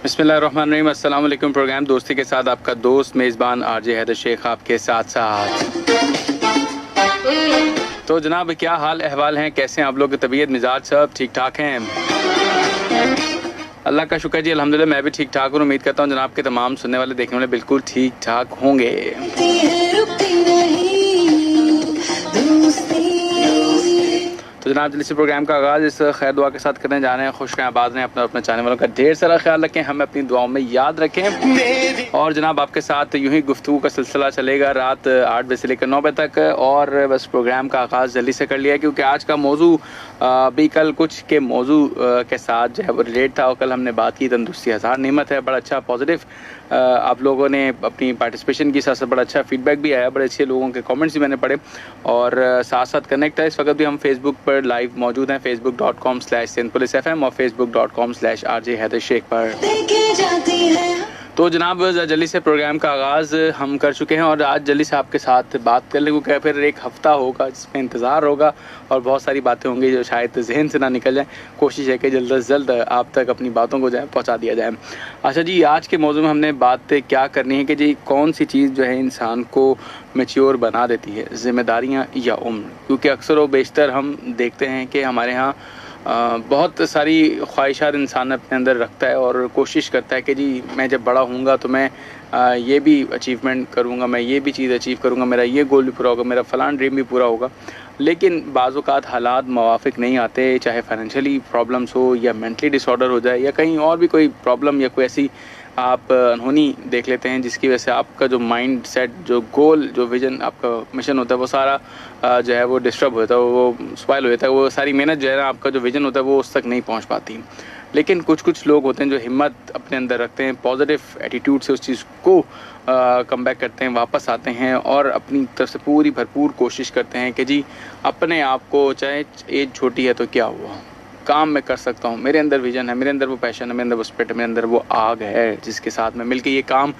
बिस्मिल्लाहिर्रहमानिर्रहीम। अस्सलाम वालेकुम। प्रोग्राम दोस्ती के साथ आपका दोस्त मेज़बान आरजे हैदर शेख आपके साथ तो जनाब क्या हाल अहवाल हैं, कैसे हैं आप लोग की तबीयत मिजाज सब ठीक ठाक हैं? अल्लाह का शुक्र जी, अल्हम्दुलिल्लाह मैं भी ठीक ठाक हूँ। उम्मीद करता हूँ जनाब के तमाम सुनने वाले देखने वाले बिल्कुल ठीक ठाक होंगे। तो जनाब जल्दी से प्रोग्राम का आगाज़ इस खैर दुआ के साथ करने जा रहे हैं। खुश रहें, आबाद रहें, अपना अपने चाहने वालों का ढेर सारा ख्याल रखें, हमें अपनी दुआओं में याद रखें। और जनाब आपके साथ यूं ही गुफ्तगू का सिलसिला चलेगा रात 8 बजे से लेकर 9 बजे तक। और बस प्रोग्राम का आगाज़ जल्दी से कर लिया क्योंकि आज का मौजू भी कल कुछ के मौजू के साथ जो है वो रिलेट था। और कल हमने बात की तंदुरुस्ती हज़ार नेमत है। बड़ा अच्छा पॉजिटिव आप लोगों ने अपनी पार्टिसिपेशन की, साथ साथ बड़ा अच्छा फीडबैक भी आया, बड़े अच्छे लोगों के कमेंट्स भी मैंने पढ़े। और साथ साथ कनेक्ट है इस वक्त भी हम फेसबुक पर लाइव मौजूद हैं, facebook.com/sinpoliceFM और facebook.com/RJ हैदर शेख पर। तो जनाब जल्दी से प्रोग्राम का आगाज़ हम कर चुके हैं और आज जल्दी से आपके साथ बात कर लेंगे क्योंकि फिर एक हफ़्ता होगा जिसमें इंतज़ार होगा और बहुत सारी बातें होंगी जो शायद जहन से ना निकल जाए। कोशिश है कि जल्द से जल्द आप तक अपनी बातों को जो है पहुँचा दिया जाए। अच्छा जी, आज के मौजू में हमने बात क्या करनी है कि जी कौन सी चीज़ जो है इंसान को मैच्योर बना देती है, ज़िम्मेदारियाँ या उम्र? क्योंकि अक्सर व बेशतर हम देखते हैं कि हमारे यहाँ बहुत सारी ख्वाहिशात इंसान अपने अंदर रखता है और कोशिश करता है कि जी मैं जब बड़ा होऊंगा तो मैं ये भी अचीवमेंट करूँगा, मैं ये भी चीज़ अचीव करूँगा, मेरा ये गोल भी पूरा होगा, मेरा फ़लान ड्रीम भी पूरा होगा। लेकिन बाज़ औक़ात हालात मुवाफ़िक नहीं आते, चाहे फाइनेंशियली प्रॉब्लम्स हो या मेंटली डिसऑर्डर हो जाए या कहीं और भी कोई प्रॉब्लम या कोई ऐसी आप अनहोनी देख लेते हैं जिसकी वजह से आपका जो माइंड सेट, जो गोल, जो विज़न, आपका मिशन होता है वो सारा जो है वो डिस्टर्ब होता है, वो स्पॉइल हो जाता है। वो सारी मेहनत जो है ना, आपका जो विज़न होता है वो उस तक नहीं पहुंच पाती। लेकिन कुछ लोग होते हैं जो हिम्मत अपने अंदर रखते हैं, पॉजिटिव एटीट्यूड से उस चीज़ को कम बैक करते हैं, वापस आते हैं और अपनी तरफ से पूरी भरपूर कोशिश करते हैं कि जी अपने आप को, चाहे एज छोटी है तो क्या हुआ, काम मैं कर सकता हूँ, मेरे अंदर विजन है, मेरे अंदर वो पैशन है, मेरे अंदर वो स्पिरिट है, मेरे अंदर वो आग है जिसके साथ मैं मिलके ये काम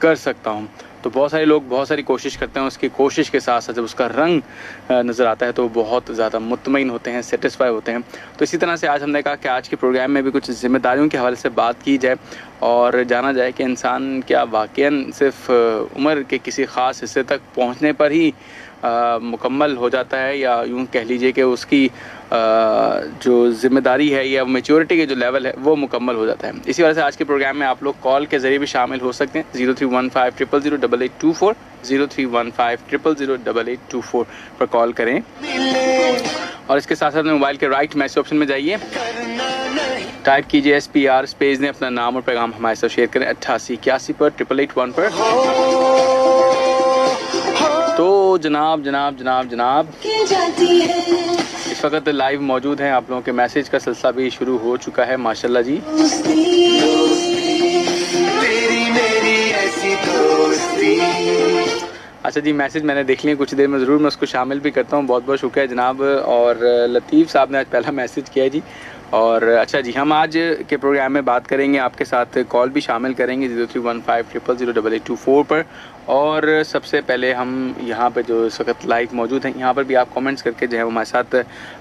कर सकता हूँ। तो बहुत सारे लोग बहुत सारी कोशिश करते हैं, उसकी कोशिश के साथ साथ जब उसका रंग नज़र आता है तो बहुत ज़्यादा मुतमईन होते हैं, सेटिस्फाई होते हैं। तो इसी तरह से आज हमने कहा कि आज के प्रोग्राम में भी कुछ ज़िम्मेदारियों के हवाले से बात की जाए और जाना जाए कि इंसान क्या वाक़ईन सिर्फ उम्र के किसी ख़ास हिस्से तक पहुँचने पर ही मुकम्मल हो जाता है या यूँ कह लीजिए कि उसकी जो ज़िम्मेदारी है या मैच्योरिटी के जो लेवल है वो मुकम्मल हो जाता है। इसी वजह से आज के प्रोग्राम में आप लोग कॉल के ज़रिए भी शामिल हो सकते हैं। 0315000824 0315000824 पर कॉल करें और इसके साथ साथ मोबाइल के राइट मैसेज ऑप्शन में जाइए, टाइप कीजिए SPR स्पेस दें, अपना नाम और पैगाम हमारे साथ शेयर करें 8881 पर 8881 पर। तो जनाब इस वक्त लाइव मौजूद हैं, आप लोगों के मैसेज का सिलसिला भी शुरू हो चुका है माशाल्लाह जी। अच्छा जी, मैसेज मैंने देख लिया, कुछ देर में ज़रूर मैं उसको शामिल भी करता हूँ। बहुत बहुत शुक्रिया जनाब। और लतीफ़ साहब ने आज पहला मैसेज किया जी। और अच्छा जी, हम आज के प्रोग्राम में बात करेंगे, आपके साथ कॉल भी शामिल करेंगे 0315000824 पर। और सबसे पहले हम यहाँ पे जो इस वक्त लाइव मौजूद हैं, यहाँ पर भी आप कमेंट्स करके जो है हमारे साथ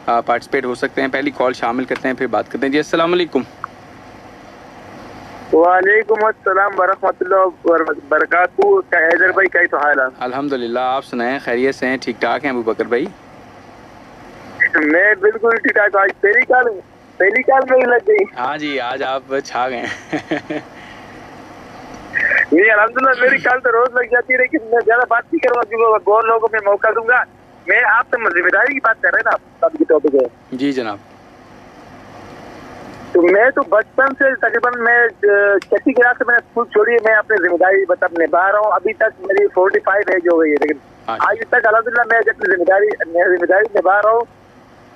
पार्टिसिपेट हो सकते हैं। पहली कॉल शामिल करते हैं, फिर बात करते हैं जी। अस्सलाम वालेकुम। वालेकुम अस्सलाम वरहमतुल्लाहि वबरकातुहू। हैदर भाई कैसे हाल है? अल्हम्दुलिल्लाह, आप सुनाएं, खैरियत से हैं? ठीक ठाक हैं अबू बकर भाई? मैं बिल्कुल ठीक ठाक। आज पहली कॉल में ही लग गई। हाँ जी, आज आप छा गए। नहीं अल्हम्दुलिल्लाह, मेरी कॉल तो रोज लग जाती है लेकिन मैं ज्यादा बात नहीं करूँगा क्योंकि बहुत लोगों को मैं मौका दूंगा। मैं आपसे जिम्मेदारी की बात कर रहे हैं ना, आप की टॉपिक है जी जनाब। तो मैं तो बचपन से तकरीबन मैं 6वीं क्लास से मैंने स्कूल छोड़ी है। मैं अपनी जिम्मेदारी मतलब निभा रहा हूँ। अभी तक मेरी 45 एज हो गई है लेकिन आज तक अल्हम्दुलिल्लाह मैं अपनी जिम्मेदारी निभा रहा हूँ।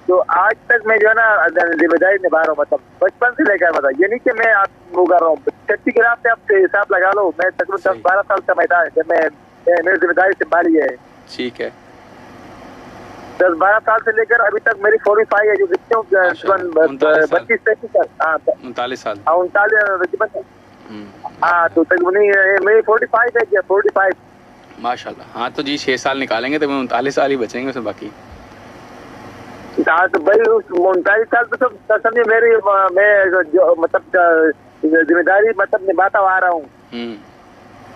तो आज तक मैं जो है ना जिम्मेदारी निभा रहा हूँ, मतलब बचपन से लेकर, मतलब ये नहीं कि मैं आप वो कर रहा हूँ। 6वीं क्लास से आप हिसाब लगा लो, मैं तकरीबन 10-12 साल का मैदान जब मैं मेरी जिम्मेदारी संभाली है। ठीक है, 10-12 साल से लेकर अभी तक मेरी 45 है, जो कितने 32-33 साल। 39 साल। हाँ, तो तकरीबन मेरी 45 है क्या, 45 माशाल्लाह। हाँ तो जी 6 साल निकालेंगे तो 39 साल ही बचेंगे उसमें बाकी। हाँ तो भाई उस 39 साल तो समझिए मेरी मैं जो मतलब जिम्मेदारी मतलब निभाता आ रहा हूँ।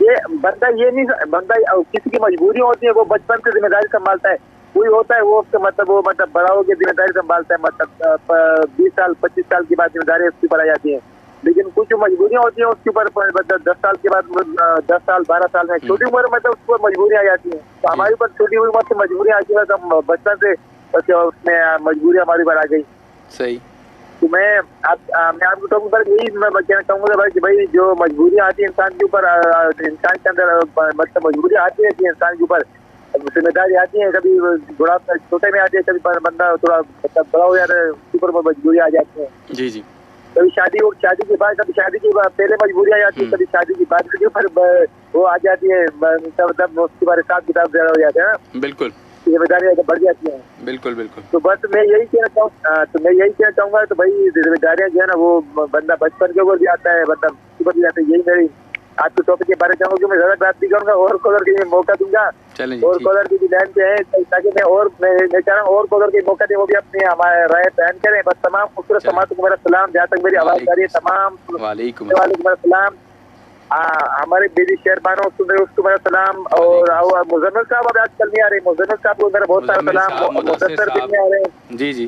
ये बंदा किसी की मजबूरी होती है, वो बचपन से जिम्मेदारी संभालता है। कोई होता है वो उसके मतलब बड़ा होकर जिम्मेदारी संभालता है, मतलब 20 साल 25 साल की बाद जिम्मेदारी उसके ऊपर आ जाती है। लेकिन कुछ मजबूरियां होती हैं उसके ऊपर, मतलब 10 साल के बाद 10 साल 12 साल में छोटी उम्र में मतलब उसको मजबूरियां आ जाती हैं। तो हमारे ऊपर छोटी उम्र से मजबूरियां आती है, हम बचपन से उसमें मजबूरी हमारी ऊपर आ गई। सही। तो मैं आपको कहूँगा यही मैं कहना चाहूँगा भाई कि भाई जो मजबूरियाँ आती है इंसान के ऊपर, इंसान के अंदर मतलब मजबूरियाँ आती रहती है इंसान के ऊपर, जिम्मेदारी आती है। कभी थोड़ा छोटे में आती है, कभी बंदा थोड़ा मतलब बड़ा हो जाता है, उसके ऊपर मजबूरियाँ आ जाती हैं। जी जी। कभी शादी के बाद, कभी शादी के बाद पहले मजबूरी आ जाती है, कभी शादी के बाद के ऊपर वो आ जाती है, मतलब उसके बारे हिसाब किताब ज्यादा हो जाता है ना। बिल्कुल। जिम्मेदारियां बढ़ जाती हैं। बिल्कुल बिल्कुल। तो बस मैं यही कहना चाहूंगा तो भाई जिम्मेदारियां जो है ना वो बंदा बचपन के ऊपर भी आता है, मतलब ऊपर भी आता है। यही मेरी आज के टॉपिक के बारे में चाहूंगा, मैं ज्यादा बात नहीं करूंगा, और कॉलर के लिए मौका दूंगा, और कॉलर की लाइन पे है ताकि मैं चाह रहा हूँ और कॉलर के मौका दे, वो भी अपनी हमारे राय बयान करें। बस तमाम खूबसूरत समाज को मेरा सलाम, जहाँ तक मेरी आवाज आ रही है तमाम वालेकुम मेरा सलाम। हमारे बेबी शेरबानो उसको मेरा सलाम, और मुजम्मिल साहब अब आजकल नहीं आ रहे, मुजम्मिल साहब को मेरा बहुत सारा सलाम, मुदस्सिर भी नहीं आ रहे हैं। जी जी,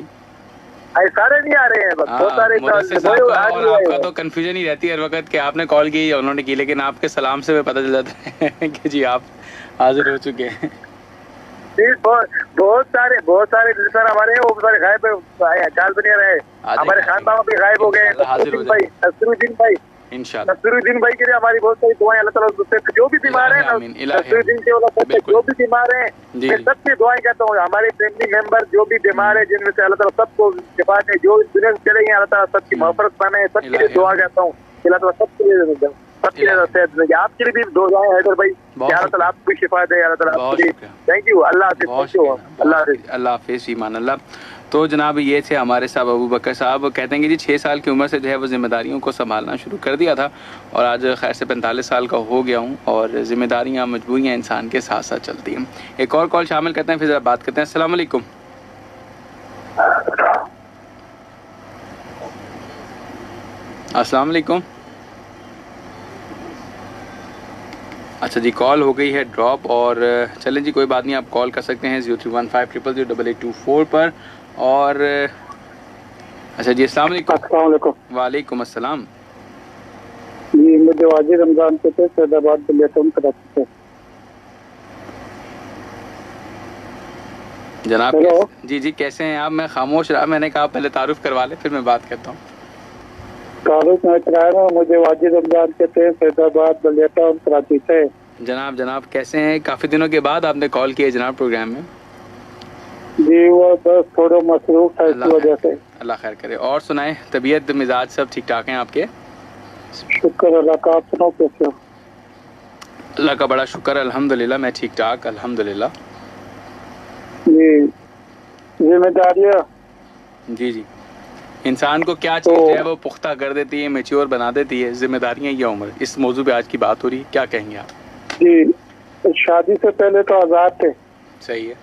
सारे नहीं आ रहे हैं, बहुत सारे। आपका तो कंफ्यूजन ही रहती है हर वक्त कि आपने कॉल की या उन्होंने की, लेकिन आपके सलाम से पता चल जाता है कि जी आप हाजिर हो चुके हैं। बहुत सारे लिसनर हमारे हैं, वो सारे गायब है, ख्याल भी नहीं रहे। हमारे खान बाबा भी गायब हो गए। नसरुद्दीन भाई नसरुद्दीन भाई के लिए हमारी बहुत सारी दुआएं, अल्लाह ताला उससे जो भी बीमार है, नसरुद्दीन के जो भी बीमार है, मैं सबकी दुआएं कहता हूँ। हमारे फैमिली मेंबर जो भी बीमार है, जिनमें से अल्लाह ताला सबको शिफा दे, जो इस दुनिया में चले गए अल्लाह ताला सबकी मग़फ़िरत फरमाए, सबके लिए दुआ कहता हूँ। अल्लाह ताला सबके लिए आपके लिए भी दुआएं हैदर भाई, अल्लाह ताला आपको भी शिफा दे, अल्लाह ताला आपको भी। थैंक यू, अल्लाह हाफ़िज़। अल्लाह हाफ़िज़, ईमान अल्लाह। तो जनाब ये थे हमारे साहब अबू बकर साहब, कहते हैं कि जी 6 साल की उम्र से जो है वो ज़िम्मेदारियों को संभालना शुरू कर दिया था, और आज खैर से 45 साल का हो गया हूँ, और ज़िम्मेदारियाँ मजबूरियाँ इंसान के साथ साथ चलती हैं। एक और कॉल शामिल करते हैं, फिर ज़रा बात करते हैं। अस्सलाम वालेकुम। अस्सलाम वालेकुम। अच्छा जी, कॉल हो गई है ड्रॉप, और चलें जी कोई बात नहीं, आप कॉल कर सकते हैं 0315000824 पर। और अच्छा जी, अस्सलाम वालेकुम। वालेकुम अस्सलाम जी, मुझे वाजिद रमजान के थे सैदाबाद बिलियतम कराची से जनाब। जी जी, कैसे हैं आप? मैं खामोश रहा, मैंने कहा पहले तारुफ करवा ले, फिर मैं बात करता हूँ। तारुफ मैं कराया ना, मुझे वाजिद रमजान के थे सैदाबाद बिलियतम कराची से। जनाब कैसे हैं? काफ़ी दिनों के बाद आपने कॉल किया जनाब प्रोग्राम में। जी वो बस थोड़ा मसरूफ था इस वजह से। अल्लाह खैर करे। और सुनाएं, तबीयत मिजाज सब ठीक ठाक हैं आपके? शुक्र अल्लाह का, आप सुनाओ कैसे हो? अल्लाह का बड़ा शुक्र, अल्हम्दुलिल्लाह मैं ठीक ठाक, अल्हम्दुलिल्लाह। जी, जिम्मेदारियाँ जी जी, इंसान को क्या चीज़ है वो पुख्ता कर देती है, मैच्योर बना देती है, जिम्मेदारियाँ या उम्र। इस मौजू पे आज की बात हो रही है, क्या कहेंगे आप? जी, शादी से पहले तो आज़ाद थे। सही है।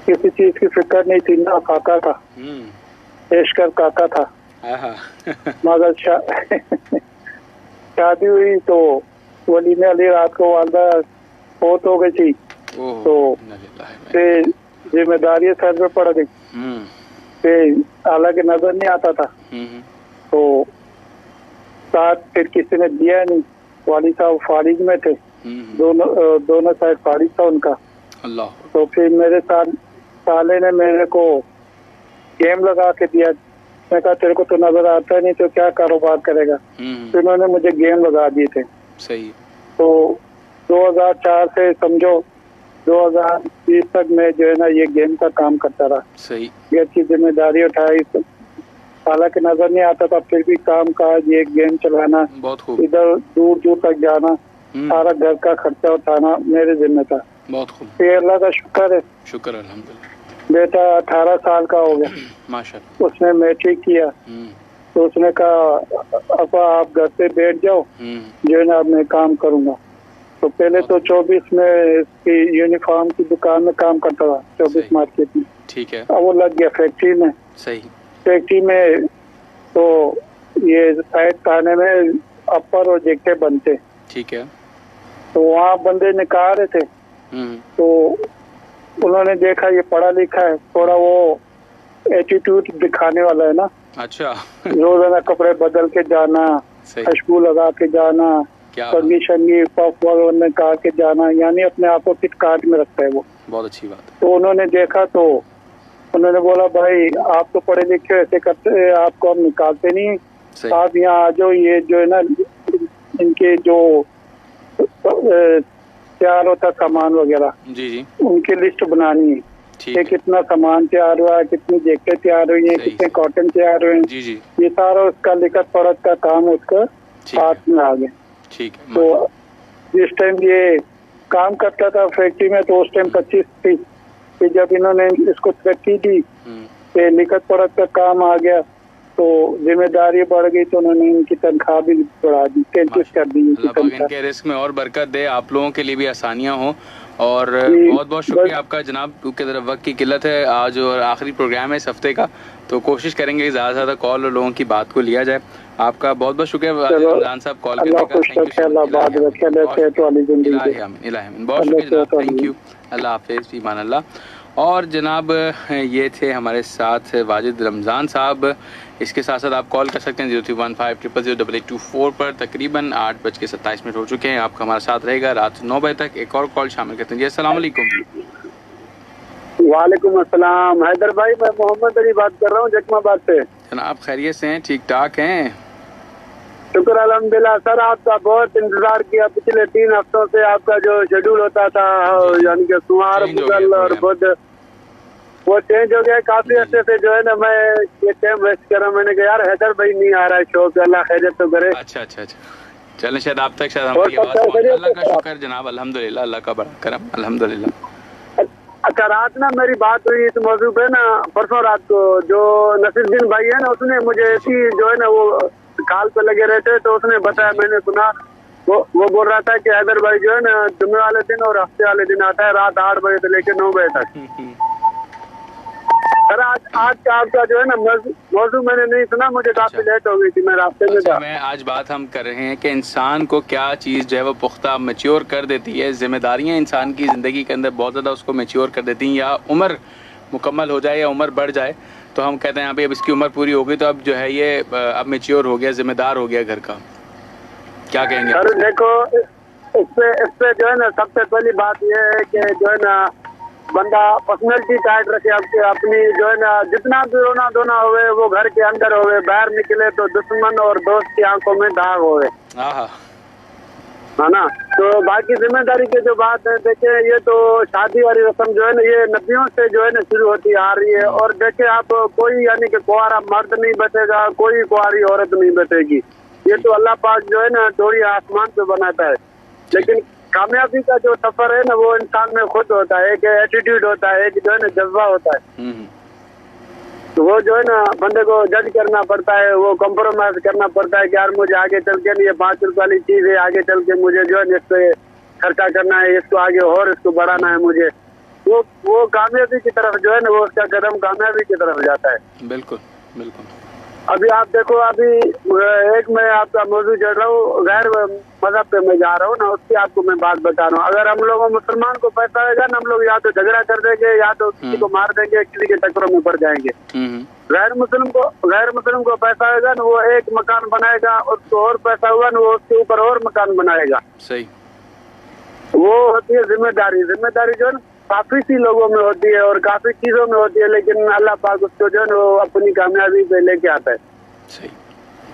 किसी चीज की फिक्र नहीं थी, ना काका था, पेशकर काका था। मगर शादी हुई तो वली में अली रात को वालदा फौत हो गई थी, तो जिम्मेदारी सर पे पड़ गई। हालांकि नजर नहीं आता था, तो साथ फिर किसी ने दिया नहीं। वाली साहब फारिग में थे, दोनों साइड फारिग था उनका। अल्लाह। तो फिर मेरे साले ने मेरे को गेम लगा के दिया। मैं कहा तेरे को तो नजर आता नहीं, तो क्या कारोबार करेगा। तो इन्होंने मुझे गेम लगा दिए थे। सही। तो 2004 से समझो 2020 तक मैं जो है ना ये गेम का काम करता रहा। सही। ये अच्छी जिम्मेदारी उठाई, हालांकि नजर नहीं आता था, फिर भी काम काज ये गेम चलाना, इधर दूर दूर तक जाना, सारा घर का खर्चा उठाना मेरे जिम्मे था। बहुत खूब। तो अल्लाह का शुक्र है, शुक्र अल्हम्दुलिल्लाह। बेटा 18 साल का हो गया, माशाअल्लाह। उसने मैट्रिक किया, तो उसने कहा अपा आप घर पे बैठ जाओ, जो है ना अब मैं काम करूंगा। तो पहले तो 24 में इसकी यूनिफॉर्म की दुकान में काम करता था, 24 मार्केट में। ठीक है। अब वो लग गया फैक्ट्री में। सही। फैक्ट्री में तो ये साइड खाने में अपर और जेके बनते। ठीक है। तो वहाँ बंदे निकाल रहे थे, तो उन्होंने देखा ये पढ़ा लिखा है, थोड़ा वो एटीट्यूड दिखाने वाला है ना। अच्छा। रोजाना कपड़े बदल के जाना, खुशबू लगा के जाना, कंगी शंगी पफ वगैरह काट के जाना, यानी अपने आप को किट काट में रखता है वो। बहुत अच्छी बात है। तो उन्होंने देखा तो उन्होंने बोला भाई आप तो पढ़े लिखे ऐसे करते, आपको हम निकालते नहीं, आप यहाँ आ जाओ, ये जो है ना इनके जो तैयार होता सामान वगैरह, जी जी, उनकी लिस्ट बनानी है कि कितना सामान तैयार हुआ है, कितनी जैकेट तैयार हुई है, कितने कॉटन तैयार हुए हैं, जी जी, ये सारा उसका लिखत पढ़त का काम उसका हाथ में आ गया। ठीक है। तो जिस टाइम ये काम करता था फैक्ट्री में तो उस टाइम 25 थी, फिर जब इन्होंने इसको तरक्की दी कि लिखत पढ़त का काम आ गया तो जिम्मेदारी बढ़ गई, तो उन्होंने इनकी तनख्वाह भी बढ़ा दी, 33 कर दी। इनके रिस्क में और बरकत दे, आप लोगों के लिए भी आसानियां हो। और बहुत बहुत शुक्रिया आपका जनाब, क्योंकि ज़रा वक्त की किल्लत है आज और आखिरी प्रोग्राम है इस हफ्ते का, तो कोशिश करेंगे ज़्यादा से ज़्यादा कॉल और लोगों की बात को लिया जाए। आपका बहुत बहुत शुक्रिया रमजान साहब कॉल करने का। बहुत शुक्रिया, थैंक यू, अल्लाह हाफिज़, ईमान अल्लाह। और जनाब ये थे हमारे साथ वाजिद रमज़ान साहब। इसके साथ साथ आप कॉल कर सकते हैं 0315000824 पर। तकरीबन 8:27 हो चुके हैं। आपका हमारा साथ रहेगा रात 9 बजे तक। एक और कॉल शामिल करते हैं जी। अस्सलाम वालेकुम। वालेकुम अस्सलाम। हैदर भाई, मैं मोहम्मद अली बात कर रहा हूँ जकमाबाद से। जनाब खैरियत से हैं? ठीक ठाक हैं, शुक्र अल्हम्दुलिल्लाह। सर आपका बहुत इंतजार किया पिछले 3 हफ्तों से। आपका जो शेड्यूल होता था यानी कि सोमवार, बुधवार और बुध, वो चेंज हो गया काफी अर्से से। जो है ना मैं ये टाइम वेस्ट कर रहा हूँ, मैंने कहा यार हैदर भाई नहीं आ रहा है शो पे, अल्लाह खैरियत तो करे। अच्छा अच्छा अच्छा, चलें शायद आप तक शायद हमारी आवाज़ पहुंचे। अल्लाह का शुक्र जनाब, अल्हम्दुलिल्लाह, अल्लाह का बड़ा करम, अल्हम्दुलिल्लाह। अच्छा, रात ना मेरी बात हुई इस मौजू पे ना, परसों रात को, जो नसीरुद्दीन भाई है ना, उसने मुझे ऐसी जो है ना वो काल पे लगे रहते, तो उसने बताया, मैंने सुना, वो बोल रहा था कि हैदर भाई जो है ना जुम्मे वाले दिन और हफ्ते वाले दिन आता है रात 8 बजे से लेकर 9 बजे तक। सर आज का आपका जो है ना मौजू मैंने नहीं सुना, मुझे काफी लेट हो गई थी, मैं रास्ते में था। मैं आज बात हम कर रहे हैं कि इंसान को क्या चीज़ जो है वो पुख्ता मैच्योर कर देती है, जिम्मेदारियां इंसान की ज़िंदगी के अंदर बहुत ज़्यादा उसको मैच्योर कर देती हैं, या उम्र मुकम्मल हो जाए या उम्र बढ़ जाए तो हम कहते हैं अभी अब इसकी उम्र पूरी हो गई तो अब जो है ये अब मैच्योर हो गया, जिम्मेदार हो गया घर का। क्या कहेंगे? सर देखो, इस पे जो है ना सबसे पहली बात ये है कि जो है ना बंदा पर्सनैलिटी टाइट रखे अपनी, जो है ना जितना भी रोना धोना होवे वो घर के अंदर होवे, बाहर निकले तो दुश्मन और दोस्त की आंखों में दाग होवे, है ना। तो बाकी जिम्मेदारी की जो बात है, देखे ये तो शादी वाली रस्म जो है ना ये नबियों से जो है ना शुरू होती आ रही है। और देखे आप कोई यानी कि कुंवारा मर्द नहीं बचेगा, कोई कुंवारी औरत नहीं बचेगी, ये तो अल्लाह पाक जो है ना थोड़ी आसमान पे बनाता है। लेकिन कामयाबी का जो सफर है ना वो इंसान में खुद होता है, एक एटीट्यूड होता है, एक जो है ना जज्बा होता है, तो वो जो है ना बंदे को जज करना पड़ता है, वो कॉम्प्रोमाइज करना पड़ता है कि यार मुझे आगे चल के ये 5 रुपए वाली चीज है, आगे चल के मुझे जो है इस पे खर्चा करना है, इसको आगे और इसको बढ़ाना है मुझे, वो कामयाबी की तरफ जो है ना वो उसका कदम कामयाबी की तरफ जाता है। बिल्कुल बिल्कुल। अभी आप देखो, अभी एक मैं आपका मौजूद चल रहा हूँ, गैर मजहब पे मैं जा रहा हूँ ना, उसकी आपको मैं बात बता रहा हूँ। अगर हम लोगों मुसलमान को पैसा आएगा ना, हम लोग या तो झगड़ा कर देंगे या तो किसी को मार देंगे, किसी के चक्करों में पड़ जाएंगे। गैर मुस्लिम को पैसा आएगा ना, वो एक मकान बनाएगा, उसको और पैसा हुआ ना वो उसके ऊपर और मकान बनाएगा। सही। वो होती है जिम्मेदारी। जिम्मेदारी जो है काफी सी लोगों में होती है और काफी चीजों में होती है, लेकिन अल्लाह पाक उसको जो है वो अपनी कामयाबी पे लेके आता है। सही,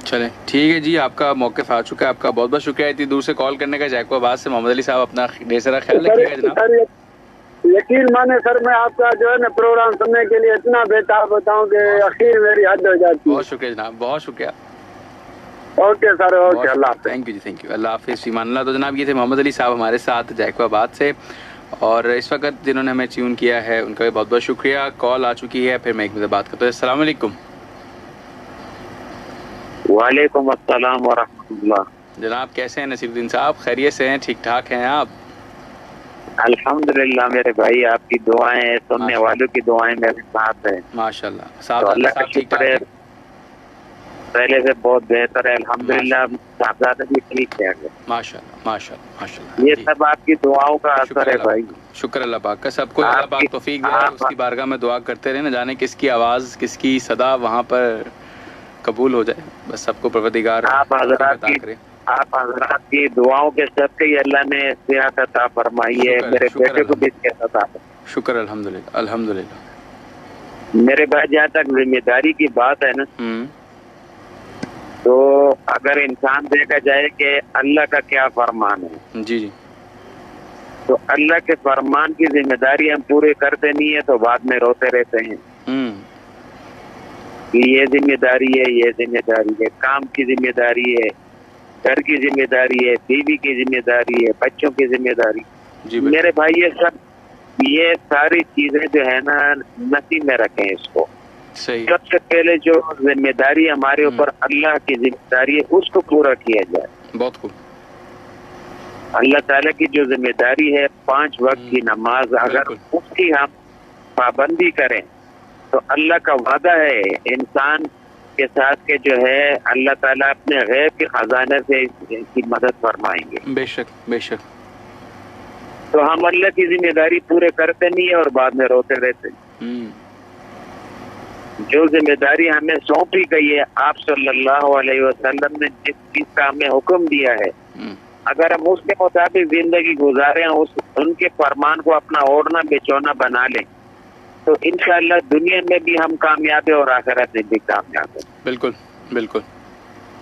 चलें ठीक है जी, आपका मौक़िफ़ आ चुका है। आपका बहुत बहुत शुक्रिया इतनी दूर से कॉल करने का। जैकोबाद से मोहम्मद अली साहब, अपना ढेर सारा ख्याल रखिएगा जनाब। यकीन माने सर, मैं आपका जो है ना प्रोग्राम सुनने के लिए इतना बेताब बताऊं कि आखिर मेरी हद हो जाती है। बहुत शुक्रिया जनाब, बहुत शुक्रिया। ओके सर, ओके, अल्लाह हाफ़िज़। थैंक यू जी, थैंक यू, अल्लाह हाफ़िज़, ईमान अल्लाह। तो जनाब ये थे मोहम्मद अली साहब हमारे साथ जैकोबाद से, और इस वक्त जिन्होंने हमें ट्यून किया है उनका भी बहुत बहुत शुक्रिया। कॉल आ चुकी है, फिर मैं एक मिनट बात करता हूँ। अस्सलाम वालेकुम। वालेकुम अस्सलाम व रहमतुल्लाह। जनाब कैसे हैं नसीरुद्दीन साहब? खैरियत से हैं? ठीक ठाक हैं आप? अल्हम्दुलिल्लाह मेरे भाई, आपकी दुआएं, सुनने वालों की दुआएं मेरे साथ है माशाल्लाह। तो अल्लाह का शुक्र है। पहले से बहुत बेहतर है अल्हम्दुलिल्लाह। साहबजादा भी ठीक है। माशाल्लाह माशाल्लाह माशाल्लाह। ये सब आपकी दुआओं का असर है भाई। शुक्र अल्लाह पाक का, सबको अल्लाह पाक तौफीक दे, उसकी बारगाह में दुआ करते रहे, ना जाने किसकी आवाज़ किसकी सदा वहाँ पर कबूल हो जाए। बस सबको परवरदिगार आप हज़रात की दुआओं के सदक़े ही अल्लाह ने सेहत अता फरमाई है। मेरे बेटे को भी सेहत अता फरमाई। शुक्र अल्हम्दुलिल्लाह अल्हम्दुलिल्लाह। मेरे भाई जहाँ तक जिम्मेदारी की बात है ना, तो अगर इंसान देखा जाए कि अल्लाह का क्या फरमान है, जी जी, तो अल्लाह के फरमान की जिम्मेदारी हम पूरे करते नहीं है तो बाद में रोते रहते हैं कि ये जिम्मेदारी है, ये जिम्मेदारी है, काम की जिम्मेदारी है, घर की जिम्मेदारी है, बीवी की जिम्मेदारी है, बच्चों की जिम्मेदारी। मेरे भाई ये सारी चीजें जो है ना, नसीब में रखें इसको। सबसे पहले जो जिम्मेदारी हमारे ऊपर अल्लाह की जिम्मेदारी है उसको पूरा किया जाए। बहुत खूब। अल्लाह ताला की जो जिम्मेदारी है 5 वक्त की नमाज, अगर उसकी हम पाबंदी करें तो अल्लाह का वादा है इंसान के साथ के जो है अल्लाह ताला अपने गैब के खजाने से इसकी मदद फरमाएंगे। बेशक बेशक। तो हम अल्लाह की जिम्मेदारी पूरे करते नहीं है और बाद में रोते रहते। जो जिम्मेदारी हमें सौंपी गई है, आप सल्लल्लाहु अलैहि वसल्लम ने जिस चीज का हमें हुक्म दिया है, अगर हम उसके मुताबिक जिंदगी गुजारें, उनके फरमान को अपना ओढ़ना बेचौना बना लें, तो इंशाअल्लाह दुनिया में भी हम कामयाब है और आखिरत में भी कामयाब है। बिल्कुल बिल्कुल।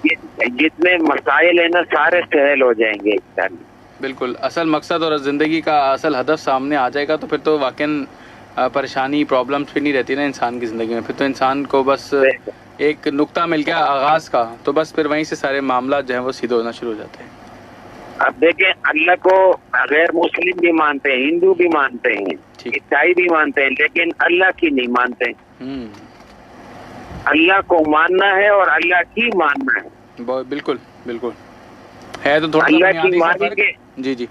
जितने मसाइल है ना सारे सहल हो जाएंगे इंशाअल्लाह। बिल्कुल, असल मकसद और जिंदगी का असल हदफ सामने आ जाएगा तो फिर तो वाकई परेशानी प्रॉब्लम्स फिर नहीं रहती ना इंसान की ज़िंदगी में। फिर तो इंसान को बस एक नुक्ता मिल गया आगाज़ का, तो बस फिर वहीं से सारे मामला जो है वो सीधे होना शुरू हो जाते हैं। अब देखें, अल्लाह को गैर मुस्लिम भी मानते हैं, हिंदू भी मानते हैं, ईसाई भी मानते हैं, लेकिन अल्लाह की नहीं मानते। अल्लाह को मानना है और अल्लाह की मानना है। बिल्कुल बिल्कुल है। तो थोड़ा अल्लाह की मानेंगे, जी जी,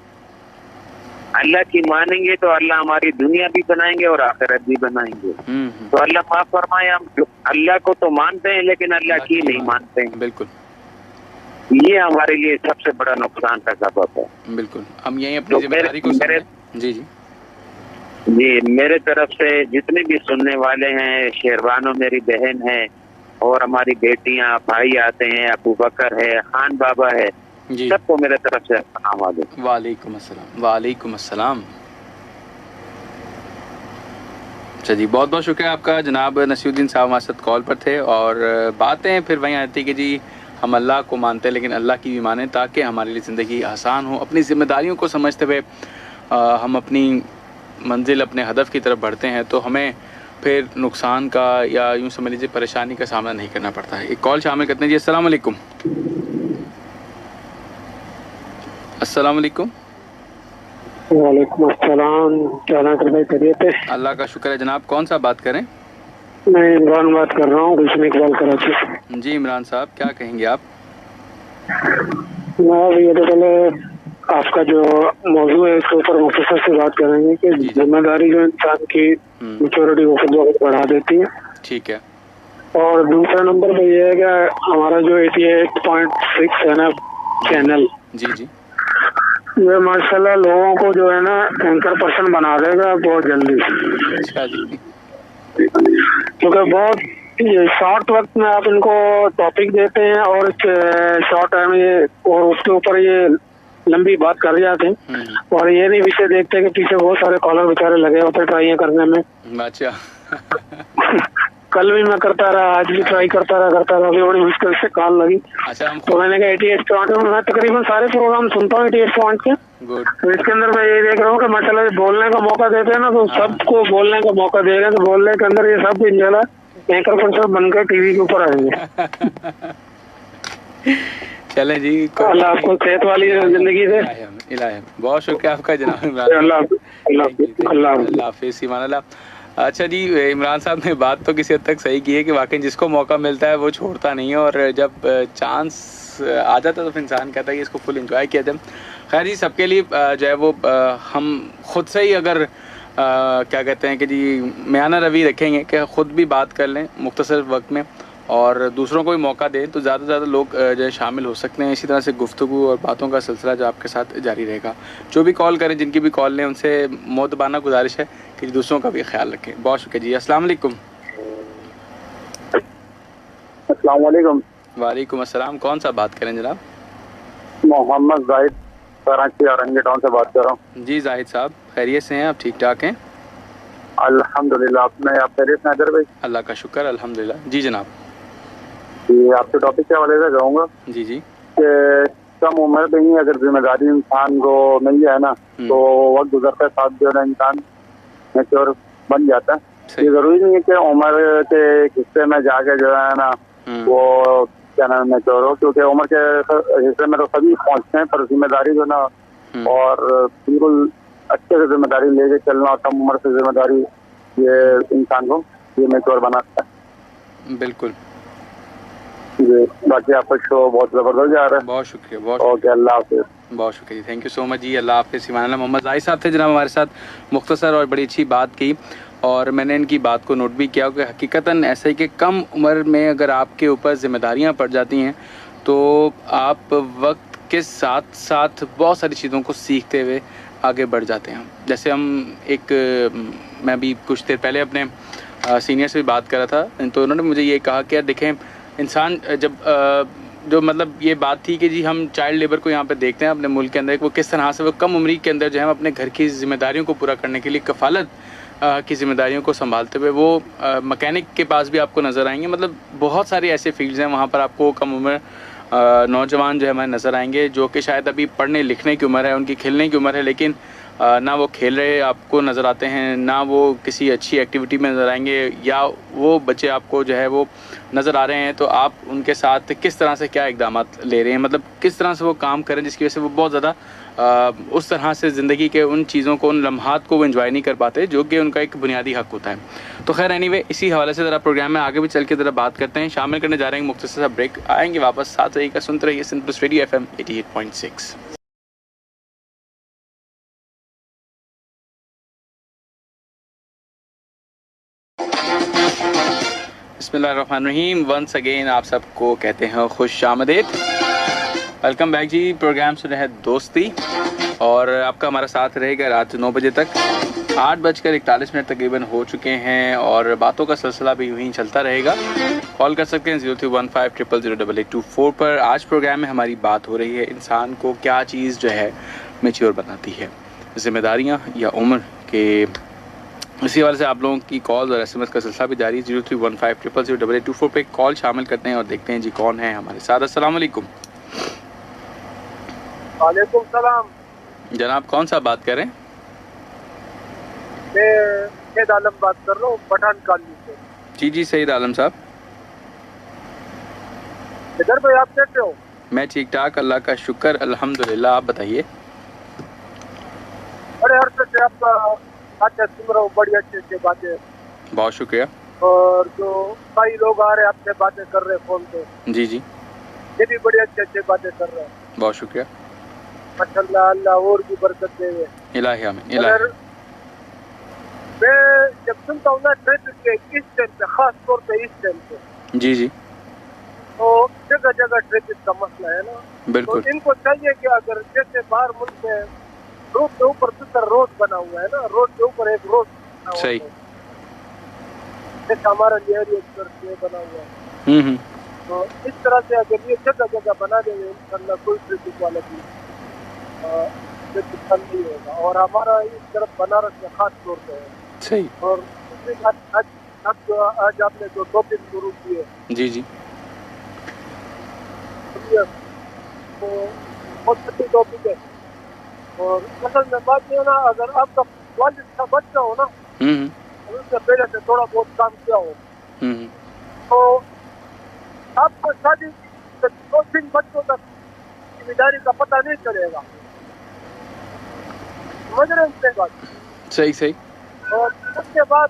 अल्लाह की मानेंगे तो अल्लाह हमारी दुनिया भी बनाएंगे और आखिरत भी बनाएंगे। तो अल्लाह माफ फरमाए, हम अल्लाह को तो मानते हैं लेकिन अल्लाह की नहीं मानते हैं। बिल्कुल, ये हमारे लिए सबसे बड़ा नुकसान का सबब है। बिल्कुल, हम यही अपनी जिम्मेदारी को जी जी जी, मेरे तरफ से जितने भी सुनने वाले हैं, शेरवानो मेरी बहन है और हमारी बेटियां भाई आते हैं, अबू बकर है, खान बाबा है, सबको मेरे तरफ से अस्सलाम वालेकुम। वालेकुम अस्सलाम। वालेकुम अस्सलाम। अच्छा जी, बहुत बहुत शुक्रिया आपका। जनाब नसीरुद्दीन साहब हमारे साथ कॉल पर थे और बातें फिर वहीं आती कि जी हम अल्लाह को मानते हैं लेकिन अल्लाह की भी माने ताकि हमारे लिए ज़िंदगी आसान हो। अपनी ज़िम्मेदारियों को समझते हुए हम अपनी मंजिल, अपने हदफ की तरफ बढ़ते हैं तो हमें फिर नुकसान का या यूँ समझ लीजिए परेशानी का सामना नहीं करना पड़ता है। एक कॉल शामिल करते हैं जी। अस्सलाम वालेकुम। अस्सलाम वालेकुम। वालेकुम अस्सलाम। क्या हाल है भाई, खैरियत है? अल्लाह का शुक्र है। जनाब कौन सा बात करें? मैं इमरान बात कर रहा हूँ, गुलशन इकबाल कराची से। जी इमरान साहब, क्या कहेंगे आप? मैं ये तो पहले आपका जो मौजू है इसके ऊपर मुख्तसर से बात करेंगे कि जिम्मेदारी जो इंसान की मैच्योरिटी को खुद वक्त बढ़ा देती है। ठीक है। और दूसरा नंबर पे ये है कि हमारा जो 88.6 है ना चैनल, जी जी, ये माशाल्लाह लोगों को जो है ना एंकर पर्सन बना देगा बहुत जल्दी। अच्छा जी। क्योंकि बहुत ये शॉर्ट वक्त में आप इनको टॉपिक देते हैं और शॉर्ट टाइम ये और उसके ऊपर ये लंबी बात कर जाते हैं और ये नहीं विषय देखते कि पीछे बहुत सारे कॉलर बेचारे लगे होते ट्राई करने में। अच्छा। कल भी मैं करता रहा, आज भी ट्राई करता रहा, अभी बड़ी मुश्किल से कॉल लगी। अच्छा, तो मैंने कहा 88 में मैं तकरीबन सारे प्रोग्राम सुनता हूँ 88 के। तो इसके अंदर मैं ये देख रहा हूँ कि माशाल्लाह बोलने का मौका देते हैं ना तो सबको बोलने का मौका दे रहे हैं, तो बोलने के अंदर ये सब इंशाल्लाह एंकर पर्सन बनकर टीवी के ऊपर आएंगे। चलें जी, अल्लाह आपको सेहत वाली जिंदगी दे। बहुत शुक्रिया आपका जनाब। अल्लाह हाफिज़, ईमान अल्लाह। अच्छा जी, इमरान साहब ने बात तो किसी हद तक सही की है कि वाकई जिसको मौका मिलता है वो छोड़ता नहीं है और जब चांस आ जाता है तो फिर इंसान कहता है कि इसको फुल एंजॉय किया जाए। खैर जी, सबके लिए जो है वो हम खुद से ही अगर क्या कहते हैं कि जी म्याना रवि रखेंगे कि ख़ुद भी बात कर लें मुख्तसर वक्त में और दूसरों को भी मौका दें तो ज़्यादा से ज़्यादा लोग जो है शामिल हो सकते हैं। इसी तरह से गुफ्तगू और बातों का सिलसिला जो आपके साथ जारी रहेगा। जो भी कॉल करें, जिनकी भी कॉल लें, उनसे मोतबाना गुजारिश है कि दूसरों का भी ख्याल रखें। बहुत शुक्रिया जी। अस्सलाम वालेकुम। अस्सलाम वालेकुम। वालेकुम अस्सलाम। कौन सा बात करें जनाब? मोहम्मद जाहिद, कराची औरंगी टाउन से बात कर रहा हूँ। जी जाहिद साहब, खैरियत से हैं आप? ठीक ठाक हैं? अल्हम्दुलिल्लाह। आप खैरियत से हैं भाई? अल्लाह का शुक्र, अल्हम्दुलिल्लाह। जी जनाब। जी, आपके टॉपिक के हवाले से कहूँगा जी जी कि कम उम्र में ही अगर जिम्मेदारी इंसान को मिल जाए ना तो वक्त गुजरते साथ जो है इंसान मैच्योर बन जाता है। ये जरूरी नहीं है कि उम्र के हिस्से में जाके जो है ना वो क्या नाम मैच्योर हो, क्योंकि उम्र के हिस्से में तो सभी पहुंचते हैं, पर जिम्मेदारी जो ना और बिल्कुल अच्छे से जिम्मेदारी लेके चलना और कम उम्र से जिम्मेदारी ये इंसान को ये मैच्योर बनाता है। बिल्कुल। बाकी आपका शो बहुत जबरदस्त जा रहा है। बहुत शुक्रिया। बहुत ओके, अल्लाह हाफिज़। बहुत शुक्रिया, थैंक यू सो मच जी। अल्लाह हाफिज़। सिवान मोहम्मद जाहिद साहब थे जनाब हमारे साथ, मुख्तसर और बड़ी अच्छी बात की और मैंने इनकी बात को नोट भी किया कि हकीकतन ऐसा ही कि कम उम्र में अगर आपके ऊपर जिम्मेदारियां पड़ जाती हैं तो आप वक्त के साथ साथ बहुत सारी चीज़ों को सीखते हुए आगे बढ़ जाते हैं। जैसे मैं भी कुछ देर पहले अपने सीनियर से भी बात कर रहा था तो उन्होंने मुझे ये कहा कि यार देखें, इंसान जब जो मतलब ये बात थी कि जी हम चाइल्ड लेबर को यहाँ पे देखते हैं अपने मुल्क के अंदर, वो किस तरह से वो कम उम्री के अंदर जो है अपने घर की जिम्मेदारियों को पूरा करने के लिए कफ़ालत की जिम्मेदारियों को संभालते हुए वो मैकेनिक के पास भी आपको नज़र आएंगे। मतलब बहुत सारे ऐसे फील्ड्स हैं वहाँ पर आपको कम उम्र नौजवान जो है हमारे नज़र आएंगे जो कि शायद अभी पढ़ने लिखने की उम्र है, उनकी खेलने की उम्र है, लेकिन ना वो खेल रहे आपको नज़र आते हैं, ना वो किसी अच्छी एक्टिविटी में नज़र आएंगे, या वो बच्चे आपको जो है वो नज़र आ रहे हैं तो आप उनके साथ किस तरह से क्या इक़दाम ले रहे हैं, मतलब किस तरह से वो काम करें जिसकी वजह से वो बहुत ज़्यादा उस तरह से ज़िंदगी के उन चीज़ों को, उन लम्हात को वो एंजॉय नहीं कर पाते जो कि उनका एक बुनियादी हक़ होता है। तो खैर एनीवे, इसी हवाले से ज़रा प्रोग्राम में आगे भी चल के ज़रा बात करते हैं। शामिल करने जा रहे हैं मुख्तसर सा ब्रेक, आएंगे वापस। साथ रहिएगा, सुनते रहिए सिंध प्लस रेडियो FM 88.6। बिस्मिल्लाहिर्रहमानिर्रहीम। वंस अगेन आप सबको कहते हैं खुश आमदीद। वेलकम बैक जी। प्रोग्राम सुन रहे हैं दोस्ती और आपका हमारा साथ रहेगा रात 9 बजे तक। 8:41 तकरीबन हो चुके हैं और बातों का सिलसिला भी यूं ही चलता रहेगा। कॉल कर सकते हैं 0315000824 पर। आज प्रोग्राम में हमारी बात हो रही है इंसान को क्या चीज़ जो है मैच्योर बनाती है, जिम्मेदारियाँ या उम्र के। इसी हवाले से आप लोगों की कॉल और SMS का सिलसिला भी जारी है। 0315000824 पे कॉल शामिल करते हैं और देखते हैं जी कौन है हमारे साथ। अस्सलाम वालेकुम। वालेकुम सलाम जनाब, कौन सा बात करें? मैं सैयद आलम बात कर रहा हूँ पठान कॉलोनी से। जी जी सईद आलम साहब। इधर भाई आप कैसे हो? मैं ठीक ठाक, अल्लाह का शुक्र, अल्हम्दुलिल्लाह। आप बताइए। बड़े अर्से से आपका बातें सुन रहा हूँ, बड़ी अच्छी अच्छी बातें। बहुत शुक्रिया। और जो कई लोग आ रहे हैं आपसे बातें कर रहे हैं फोन पे। जी जी, ये भी बड़ी अच्छी अच्छी बातें कर रहे हैं। बहुत शुक्रिया। माशाल्लाह, अल्लाह और भी बरकत दे। इलाही आमीन, इलाही। मैं जब सुनता हूँ ना ट्रैफिक के इस टाइम पे, खास तौर पे इस टाइम पे, जी जी, तो जगह जगह ट्रैफिक का मसला है ना। बिल्कुल। तो इनको चाहिए कि अगर जैसे बाहर मुल्क में रोड के ऊपर सुंदर रोड बना हुआ है ना, रोड के ऊपर एक रोड सही, जैसे हमारा लिहरी एक्सप्रेस बना हुआ है, तो इस तरह से अगर ये जगह जगह बना देंगे इंशाल्लाह कोई ट्रैफिक वाला भी नहीं होगा। और हमारा इस तरफ बनारस में खास तौर पे है। सही। और आज आपने जो टॉपिक शुरू किए, जी जी, तो बहुत अच्छी टॉपिक है। और असल में बात ये है ना, अगर आपका वालिद का बच्चा हो ना, उससे पहले से थोड़ा बहुत काम किया हो, तो आपको शादी 2-3 बच्चों तक जिम्मेदारी का पता नहीं चलेगा। समझ रहे हैं बात? सही सही। और उसके बाद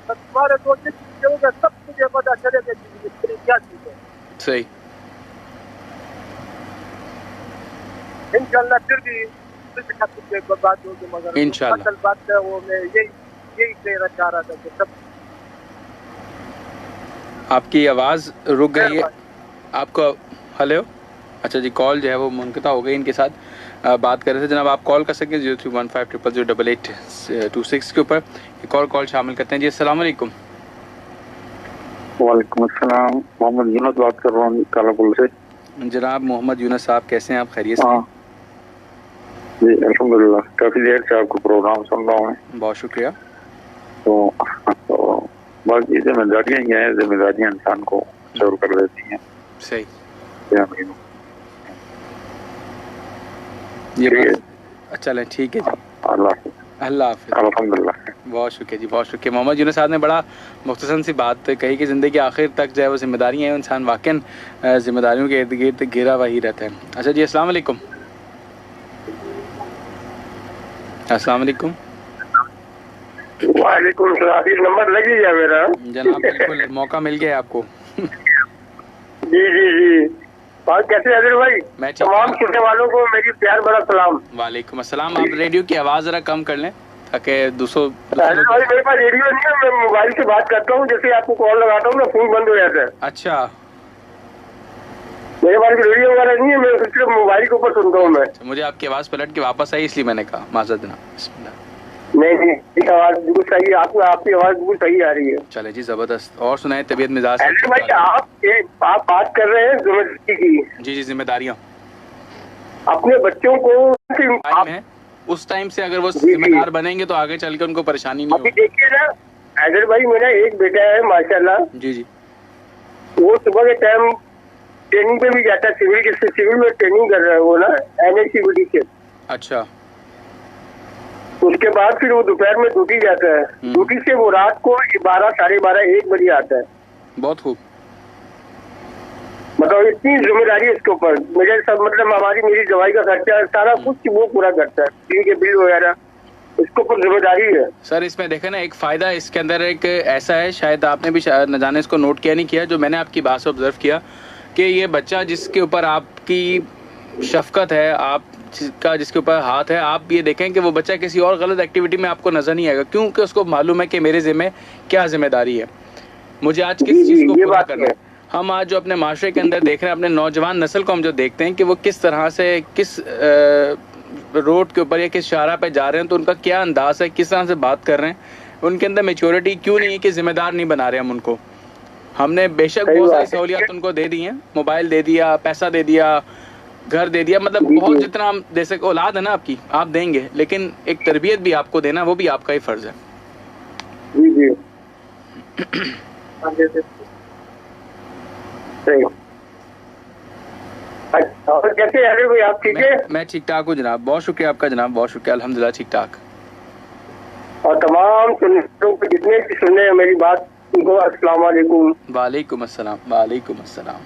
तुम्हारे 2-3 चीजें हो गए, सब मुझे पता चलेगा कि क्या चीज है। सही। इंशाल्लाह फिर भी बात होगी, मगर इंशाल्लाह असल बात है वो मैं यही कहना चाह रहा था कि सब आपकी आवाज़ रुक गई है आपको। हेलो, अच्छा जी, कॉल जो है वो मुनक़ता हो गई। इनके साथ बात कर रहे थे जनाब। आप कॉल कर सकते हैं 0315000826 के ऊपर। एक और कॉल शामिल करते हैं जी। अस्सलाम वालेकुम। वालेकुम अस्सलाम, मोहम्मद यूनुस बात कर रहा हूँ कालापुल से। जनाब मोहम्मद यूनुस साहब, कैसे हैं आप? खैरियत से? जी अल्हम्दुलिल्लाह, काफ़ी देर से आपको प्रोग्राम सुन रहा हूँ। बहुत शुक्रिया। तो बाकी जिम्मेदारियाँ ही हैं, जिम्मेदारियाँ इंसान को शोर कर देती हैं। सही, ये चलें, ठीक है जी। अल्लाह हाफ़िज़। अल्हम्दुलिल्लाह, बहुत शुक्रिया जी, बहुत शुक्रिया। मोहम्मद यूनुस साहब ने बड़ा मुख्तसर सी बात कही कि ज़िंदगी आखिर तक जो है वो जिम्मेदारियाँ हैं, इंसान वाकई जिम्मेदारियों के इर्द गिर्द घिरा हुआ ही रहता है। अच्छा जी, अस्सलाम वालेकुम। अस्सलाम वालेकुम। वालेकुम सलाम। नंबर लग गया मेरा जनाब, बिल्कुल मौका मिल गया आपको। जी जी जी। और कैसे आदिल भाई? मैं तमाम सुनने वालों को मेरी प्यार भरा सलाम। वालेकुम अस्सलाम। आप रेडियो की आवाज़ ज़रा कम कर लें ताकि दूसरों भाई मेरे पास रेडियो नहीं है, मैं मोबाइल से बात करता हूँ। जैसे आपको कॉल लगाता हूँ ना, फोन बंद हो जाता है। अच्छा, मेरे पास रेडियो वगैरह नहीं है, मैं सिर्फ मोबाइल के ऊपर सुनता हूँ मैं। मुझे आपकी आवाज़ पलट के वापस आई इसलिए मैंने कहा माज़रत जनाब। नहीं, आवाज़ बिल्कुल सही है। आपकी आवाज़ बिल्कुल सही आ रही है। चले जी, ज़बरदस्त। और सुनाए तबीयत मिजाज? भाई आप बात कर रहे हैं जिम्मेदारी की। जी जी, जिम्मेदारियाँ अपने बच्चों को उस टाइम से अगर वो जिम्मेदार बनेंगे तो आगे चल के उनको परेशानी नहीं होगी। देखिए ना हैदर भाई, मेरा एक बेटा है माशाल्लाह। जी जी। वो सुबह के टाइम ट्रेनिंग पे भी जाता है, सिविल में ट्रेनिंग कर रहा है वो ना, NHCBD से। अच्छा। उसके बाद फिर वो दोपहर में ड्यूटी जाता है। ड्यूटी से वो रात को 12, साढ़े 12, 1 बजे आता है। बहुत खूब। मतलब इतनी जिम्मेदारी है इसके ऊपर। मेरे सब मतलब मेरी दवाई का खर्चा सारा कुछ वो पूरा करता है, बिजली के बिल वगैरह इसके ऊपर जिम्मेदारी है। सर इसमें देखे ना, एक फायदा इसके अंदर एक ऐसा है, शायद आपने भी न जाने इसको नोट किया नहीं किया, जो मैंने आपकी बात से ऑब्जर्व किया कि ये बच्चा जिसके ऊपर आपकी शफकत है, आपका जिसके ऊपर हाथ है, आप ये देखें कि वो बच्चा किसी और गलत एक्टिविटी में आपको नजर नहीं आएगा, क्योंकि उसको मालूम है कि मेरे जिम्मे क्या जिम्मेदारी है, मुझे आज किस चीज़ को पूरा करना है। हम आज जो अपने माशरे के अंदर देख रहे हैं, अपने नौजवान नस्ल को हम जो देखते हैं कि वो किस तरह से किस रोड के ऊपर या किस शाहरा पे जा रहे हैं, तो उनका क्या अंदाज है, किस तरह से बात कर रहे हैं, उनके अंदर मेच्योरिटी क्यों नहीं है कि जिम्मेदार नहीं बना रहे हम उनको। हमने बेशक बहुत सारी सहूलियात उनको दे दी हैं, मोबाइल दे दिया, पैसा दे दिया, घर दे दिया, मतलब बहुत जितना हम दे सके, औलाद है ना आपकी, आप देंगे, लेकिन एक तरबियत भी आपको देना, वो भी आपका ही फर्ज है। और कैसे हैं भाई आप? ठीक है? मैं ठीक ठाक हूँ जनाब, बहुत शुक्रिया आपका जनाब, बहुत शुक्रिया, अल्हम्दुलिल्लाह ठीक ठाक। और तमाम सुनने को जितने भी सुन रहे हैं मेरी बात, उनको अस्सलाम वालेकुम। वालेकुम अस्सलाम। वालेकुम अस्सलाम।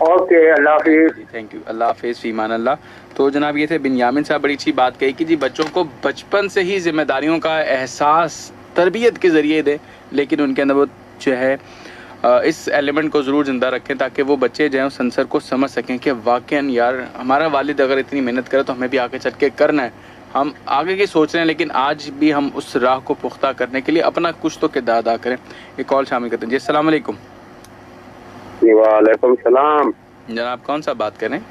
ओके, अल्लाह हाफिज़। थैंक यू, अल्लाह हाफिज़, फ़ीमान अल्लाह। तो जनाब ये थे बिन्यामिन साहब, बड़ी अच्छी बात कही कि जी बच्चों को बचपन से ही जिम्मेदारियों का एहसास तरबियत के ज़रिए दें, लेकिन उनके अंदर वो जो है इस एलिमेंट को ज़रूर ज़िंदा रखें, ताकि वो बच्चे जो हैं उस आंसर को समझ सकें कि वाकई यार हमारा वालिद अगर इतनी मेहनत करे तो हमें भी आगे चल के करना है। हम आगे की सोच रहे हैं, लेकिन आज भी हम उस राह को पुख्ता करने के लिए अपना कुछ तो किरदार अदा करें। एक कॉल शामिल करते हैं जी। अस्सलाम वालेकुम। वालेकुम सलाम। जनाब कौन सा बात करें?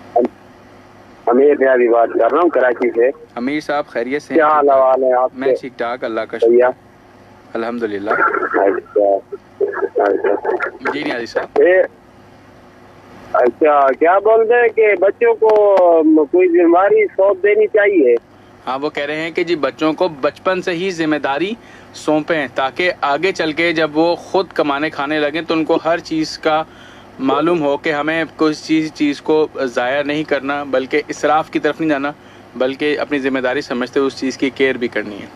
अमीर न्याजी बात कर रहा हूँ कराची से। अमीर साहब खैरियत से? क्या हाल है आप? मैं ठीक ठाक, अल्लाह का शुक्र, अल्हम्दुलिल्लाह। जी न्याजी साहब। अच्छा, क्या बोलते हैं कि बच्चों को कोई जिम्मेदारी सौंप देनी चाहिए? हाँ, वो कह रहे हैं कि जी बच्चों को बचपन से ही जिम्मेदारी सौंपें, ताकि आगे चल के जब वो खुद कमाने खाने लगें तो उनको हर चीज़ का मालूम हो कि हमें कोई चीज़ को ज़ाया नहीं करना, बल्कि इसराफ की तरफ नहीं जाना, बल्कि अपनी जिम्मेदारी समझते हुए उस चीज़ की केयर भी करनी है।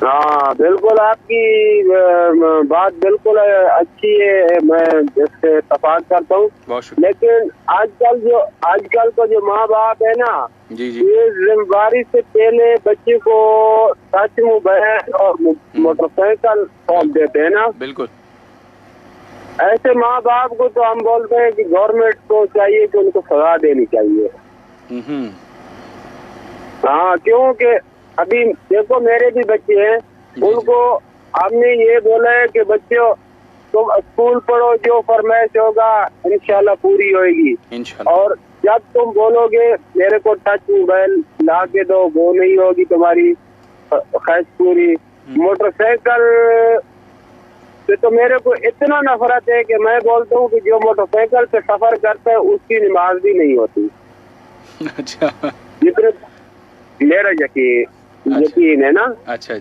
हाँ बिल्कुल, आपकी बात बिल्कुल अच्छी है, मैं इससे इत्तेफाक करता हूँ। लेकिन आजकल का जो माँ बाप है ना, जी जी, ये जिम्मेदारी से पहले बच्चे को सच मोबाइल और मोटरसाइकिल सौंप देते हैं ना। बिल्कुल, ऐसे माँ बाप को तो हम बोलते हैं कि गवर्नमेंट को चाहिए कि उनको सजा देनी चाहिए। हाँ, क्योंकि अभी देखो मेरे भी बच्चे हैं, उनको हमने ये बोला है कि बच्चों तुम स्कूल पढ़ो, जो फरमाइश होगा इंशाल्लाह पूरी होगी। और जब तुम बोलोगे मेरे को टच मोबाइल ला के दो, वो नहीं होगी तुम्हारी ख्वाहिश पूरी। मोटरसाइकिल से तो मेरे को इतना नफरत है कि मैं बोलता हूँ कि जो मोटरसाइकिल पे सफर करता है उसकी नमाज भी नहीं होती। अच्छा, जितने मेरा यकीन है ना। अच्छा,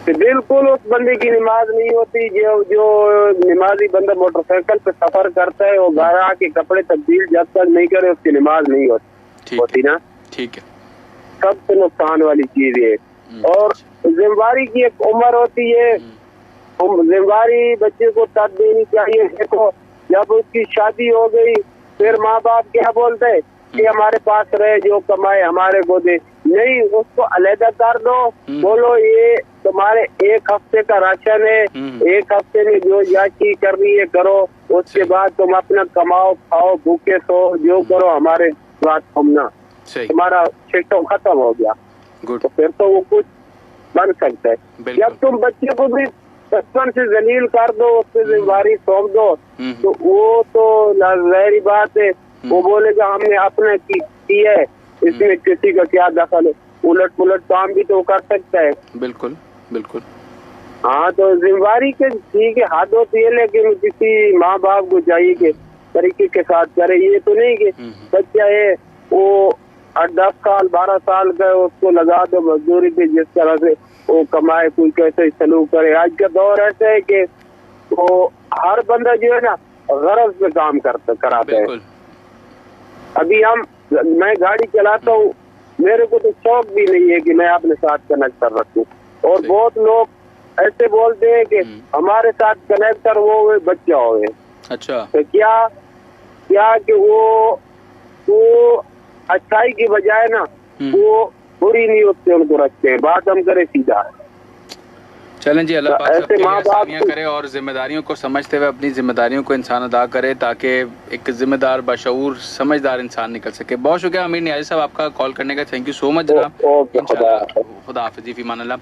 तो बिल्कुल उस बंदे की नमाज नहीं होती। जो नमाजी बंदा मोटरसाइकिल पे सफर करता है वो घर आके कपड़े तब्दील जब तक नहीं करे उसकी नमाज नहीं होती ना। ठीक है, सबसे नुकसान वाली चीज है। और जिम्मेवारी की एक उम्र होती है, जिम्मेवारी बच्चे को तब देनी चाहिए। देखो जब उसकी शादी हो गई फिर माँ बाप क्या बोलते हैं कि हमारे पास रहे, जो कमाए हमारे को दे। नहीं, उसको अलहदा कर दो, बोलो ये तुम्हारे एक हफ्ते का राशन है, एक हफ्ते में जो याची करनी है करो, उसके बाद तुम अपना कमाओ खाओ भूखे सो, जो करो हमारे बात घूमना। तुम्हारा सिस्टम खत्म हो गया तो फिर तो वो कुछ बन सकता है। जब तुम बच्चे को भी बचपन से जलील कर दो, उससे जिम्मेवारी सौंप दो, तो वो तो जाहिर बात है वो बोलेगा हमने अपने की है, इसमें किसी का क्या दखल है। उलट पुलट काम भी तो कर सकता है। बिल्कुल बिल्कुल। हाँ, तो जिम्मेवारी के ठीक है हाथ होती है, लेकिन किसी माँ बाप को चाहिए कि तरीके के साथ करे। ये तो नहीं कि बच्चा है वो 8-10 साल 12 साल का उसको लगा दो मजदूरी पे, जिस तरह से वो कमाए कोई कैसे सलूक करे। आज का दौर ऐसा है कि वो हर बंदा जो है ना गरज पे काम कराता है। अभी मैं गाड़ी चलाता हूँ, मेरे को तो शौक भी नहीं है कि मैं अपने साथ कनेक्टर रखूं। और बहुत लोग ऐसे बोलते हैं कि हमारे साथ कनेक्टर वो बच्चा हो। अच्छा, तो क्या कि वो अच्छाई की बजाय ना वो बुरी नियत से उनको रखते हैं। बात हम करें सीधा। चलें जी, अल्लाह पाक सबके लिए आसानियां करे और जिम्मेदारियों को समझते हुए अपनी जिम्मेदारियों को इंसान अदा करे ताकि एक जिम्मेदार बाशऊर समझदार इंसान निकल सके। बहुत शुक्रिया अमीर नियाज़ी साहब आपका कॉल करने का, थैंक यू सो मच जनाब। इंशाल्लाह खुदा हाफिज़, फी अमान अल्लाह।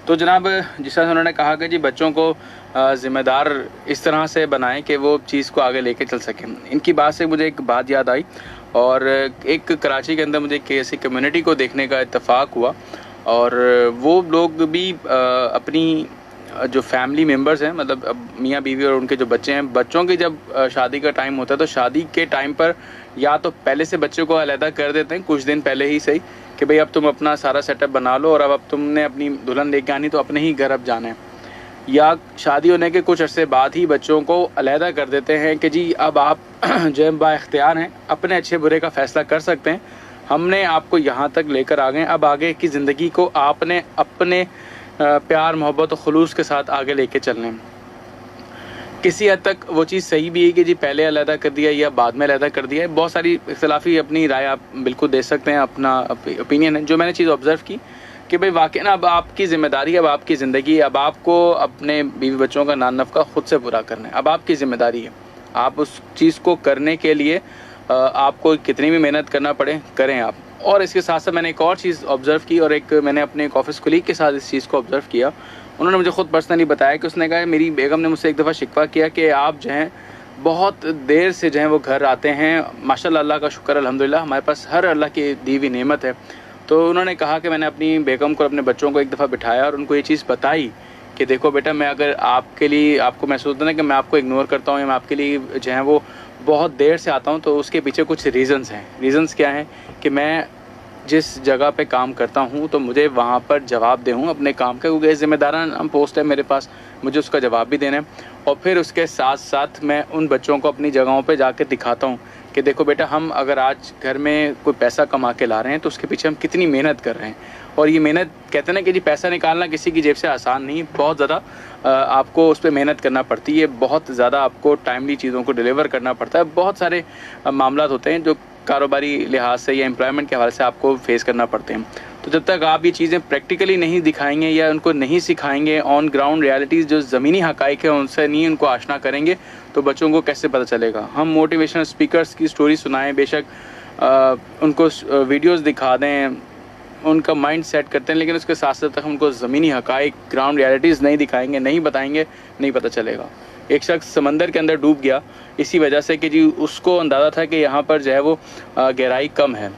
तो जनाब जिस तरह उन्होंने कहा कि जी बच्चों को जिम्मेदार इस तरह से बनाएं कि वो चीज़ को आगे लेके चल सकें। इनकी बात से मुझे एक बात याद आई और एक कराची के अंदर मुझे ऐसी कम्युनिटी को देखने का इत्तेफाक हुआ और वो लोग भी अपनी जो फैमिली मेम्बर्स हैं, मतलब मियाँ बीवी और उनके जो बच्चे हैं, बच्चों की जब शादी का टाइम होता है तो शादी के टाइम पर या तो पहले से बच्चों को अलहदा कर देते हैं कुछ दिन पहले ही सही कि भाई अब तुम अपना सारा सेटअप बना लो और अब तुमने अपनी दुल्हन लेके आनी तो अपने ही घर अब जाना है, या शादी होने के कुछ अरसे बाद ही बच्चों को अलहदा कर देते हैं कि जी अब आप जो है बाइख्तियार हैं, अपने अच्छे बुरे का फ़ैसला कर सकते हैं, हमने आपको यहाँ तक लेकर आ गए, अब आगे की ज़िंदगी को आपने अपने प्यार मोहब्बत और खुलूस के साथ आगे लेके चलने। किसी हद तक वो चीज़ सही भी है कि जी पहले अलहदा कर दिया या बाद में अलहदा कर दिया है। बहुत सारी इख्तिलाफी अपनी राय आप बिल्कुल दे सकते हैं, अपना ओपिनियन है। जो मैंने चीज़ ऑब्ज़र्व की कि भाई वाकई ना अब आपकी ज़िम्मेदारी, अब आपकी ज़िंदगी, अब आपको अपने बीवी बच्चों का नान नफ़का खुद से पूरा करना है। अब आपकी ज़िम्मेदारी है, आप उस चीज़ को करने के लिए आपको कितनी भी मेहनत करना पड़े करें आप। और इसके साथ साथ मैंने एक और चीज़ ऑब्ज़र्व की और मैंने अपने एक ऑफिस कलीग के साथ इस चीज़ को ऑब्ज़र्व किया। उन्होंने मुझे ख़ुद पर्सनली बताया कि उसने कहा मेरी बेगम ने मुझसे एक दफ़ा शिकवा किया कि आप जो हैं बहुत देर से जो हैं वो घर आते हैं। माशाल्लाह, अल्लाह का शुक्र अल्हम्दुलिल्लाह, हमारे पास हर अल्लाह की दी हुई नेमत है। तो उन्होंने कहा कि मैंने अपनी बेगम को, अपने बच्चों को एक दफ़ा बिठाया और उनको ये चीज़ बताई कि देखो बेटा, मैं अगर आपके लिए, आपको महसूस होता है कि मैं आपको इग्नोर करता हूँ या मैं आपके लिए जो है वो बहुत देर से आता हूँ, तो उसके पीछे कुछ रीज़न्स हैं। रीज़न्स क्या हैं कि मैं जिस जगह पे काम करता हूँ तो मुझे वहाँ पर जवाब दे हूँ अपने काम का, क्योंकि ज़िम्मेदाराना पोस्ट है मेरे पास, मुझे उसका जवाब भी देना है। और फिर उसके साथ साथ मैं उन बच्चों को अपनी जगहों पे जाके दिखाता हूँ कि देखो बेटा, हम अगर आज घर में कोई पैसा कमा के ला रहे हैं तो उसके पीछे हम कितनी मेहनत कर रहे हैं। और ये मेहनत, कहते हैं ना कि जी पैसा निकालना किसी की जेब से आसान नहीं, बहुत ज़्यादा आपको उस पर मेहनत करना पड़ती है, बहुत ज़्यादा आपको टाइमली चीज़ों को डिलीवर करना पड़ता है। बहुत सारे मामला होते हैं जो कारोबारी लिहाज से या एम्प्लॉयमेंट के हवाले से आपको फेस करना पड़ते हैं। तो जब तक आप ये चीज़ें प्रैक्टिकली नहीं दिखाएंगे या उनको नहीं सिखाएंगे, ऑन ग्राउंड रियलिटीज़ जो ज़मीनी हक़ाइक़ है उनसे नहीं उनको आशना करेंगे, तो बच्चों को कैसे पता चलेगा। हम मोटिवेशनल स्पीकर्स की स्टोरी सुनाएं, बेशक उनको वीडियोस दिखा दें, उनका माइंड सेट करते हैं, लेकिन उसके साथ साथ तक हमको ज़मीनी हक़ाइक़, ग्राउंड रियलिटीज़ नहीं दिखाएंगे, नहीं बताएंगे, नहीं पता चलेगा। एक शख्स समंदर के अंदर डूब गया इसी वजह से कि जी उसको अंदाज़ा था कि यहाँ पर जो है वो गहराई कम है,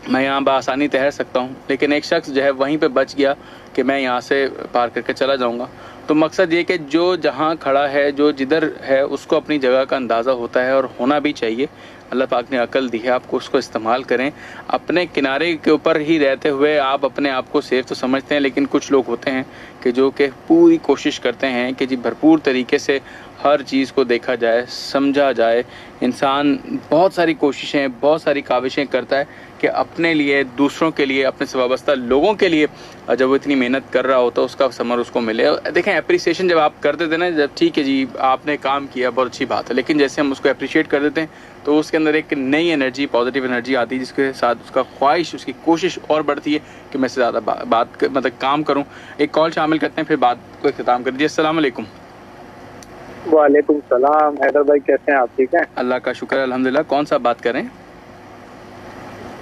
मैं यहाँ बआसानी तैर सकता हूँ, लेकिन एक शख्स जो है वहीं पे बच गया कि मैं यहाँ से पार करके चला जाऊँगा। तो मकसद ये कि जो जहाँ खड़ा है, जो जिधर है, उसको अपनी जगह का अंदाज़ा होता है और होना भी चाहिए। अल्लाह पाक ने अकल दी है आपको, उसको इस्तेमाल करें। अपने किनारे के ऊपर ही रहते हुए आप अपने आप को सेफ तो समझते हैं, लेकिन कुछ लोग होते हैं कि जो कि पूरी कोशिश करते हैं कि जी भरपूर तरीके से हर चीज़ को देखा जाए, समझा जाए। इंसान बहुत सारी कोशिशें, बहुत सारी काविशें करता है कि अपने लिए, दूसरों के लिए, अपने से वाबस्ता लोगों के लिए जब वो इतनी मेहनत कर रहा होता है उसका समर उसको मिले। देखें, अप्रिसिएशन जब आप कर देते हैं ना, जब ठीक है जी आपने काम किया, बहुत अच्छी बात है, लेकिन जैसे हम उसको अप्रिशिएट कर देते हैं तो उसके अंदर एक नई एनर्जी, पॉजिटिव एनर्जी आती है, जिसके साथ उसका ख्वाहिश, उसकी कोशिश और बढ़ती है कि मैं से ज़्यादा मतलब काम करूँ। एक कॉल शामिल करते हैं, फिर बात को इख्तिताम कर दीजिए। अस्सलाम वालेकुम। वालेकुम सलाम। हैदर भाई कैसे हैं आप? ठीक हैं? अल्लाह का शुक्र है, अल्हम्दुलिल्लाह। कौन सा बात करें?